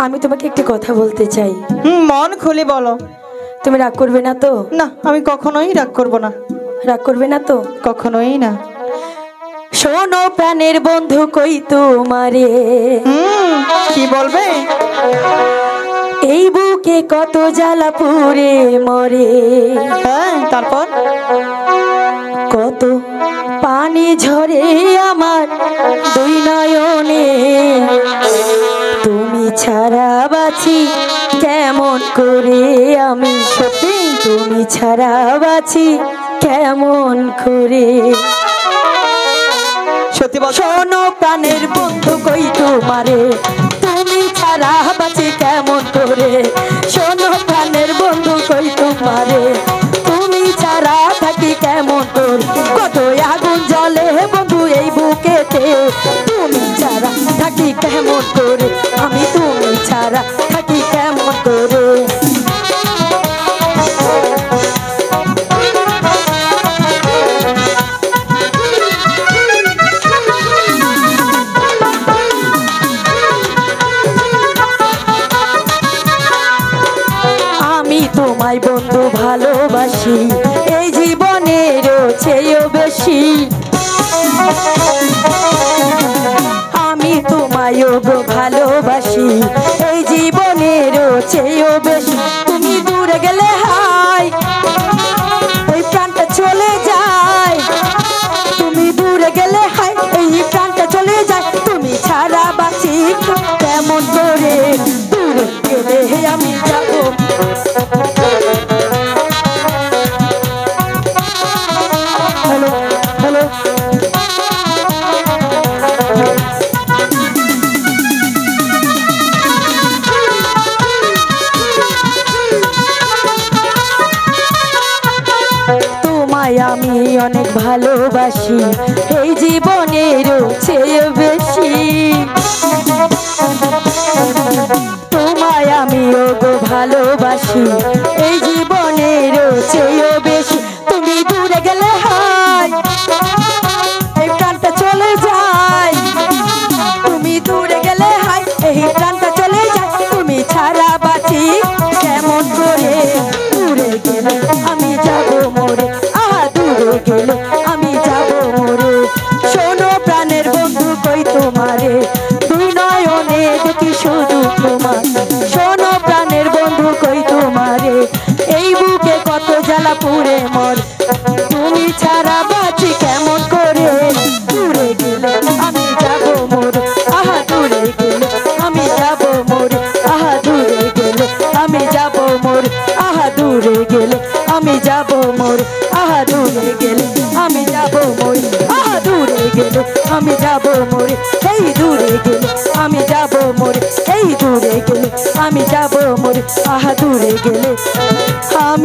আমি তোমাকে একটি কথা বলতে চাই। মন খুলে বলো। তুমি রাগ করবে না তো? না, আমি কখনোই রাগ করব না। রাগ করবে না তো? কখনোই না। শোনো প্রাণের বন্ধু কই তোমারে। কি বলবে? এই বুকে কত জ্বালা পুড়ে মরে। হ্যাঁ, তারপর কত পানি ঝরে আমার দুই নয়নে। তুমি ছাড়া বাঁচি কেমন করে আমি। সত্যি তুমি ছাড়া বাঁচি কেমন করে। সত্যি বল। শোনো প্রাণের বন্ধু কই তোমারে। তুমি ছাড়া বাঁচি কেমন করে। শোনো প্রাণের বন্ধু কই তোমারে। তুমি ছাড়া থাকি কেমন করে। কত আগুন জ্বলে বন্ধু এই বুকেতে। তুমি ছাড়া থাকি কেমন করে আমি। তুমি ছাড়া থাকি কেমন করে। তোমায় বন্ধু ভালোবাসি এই জীবনেরও চেয়েও বেশি। আমি তোমায় ভালোবাসি এই জীবনেরও চেয়েও বেশি। তুমি দূরে গেলে হাই এই প্রাণটা চলে যায়। তুমি দূরে গেলে হাই এই প্রাণটা চলে যায়। তুমি ছাড়া বাঁচি কেমন করে। দূরে গেলে আমি যাবো। হ্যালো হ্যালো তোমায় আমি অনেক ভালোবাসি এই জীবনেরও চেয়ে বেশি। তোমায় আমি ভালোবাসি এই জীবনেরও চেয়ে বেশি। তুমি দূরে গেলে হাই এই প্রাণটা চলে যায়। তুমি দূরে গেলে হাই এই প্রাণটা চলে যায়। তুমি ছাড়া বাঁচি কেমন করে। দূরে গেলে আমি যাব মরে। আহা দূরে গেলে আমি যাব মরে। শোনো প্রাণের বন্ধু কই তোমারে। দুই নয়নে দেখি শুধু তোমার। শোনো প্রাণের বন্ধু কই তোমারে। এই বুকে কত জ্বালা পুড়ে মর। তুমি ছাড়া বাঁচি কেমন করে। দূরে গেলে আমি যাব মরে। আহা দূরে গেলে আমি যাব মরে। আহা দূরে গেলে আমি যাব মরে। আহা দূরে গেলে আমি যাব মরে। আহা দূরে গেলে আমি যাব মরে। আহা দূরে গেলে আমি যাব মরে। এই দূরে গেলে আমি যাব মরে। এই দূরে গেলে আমি যাব মরে। আহা দূরে গেলে আমি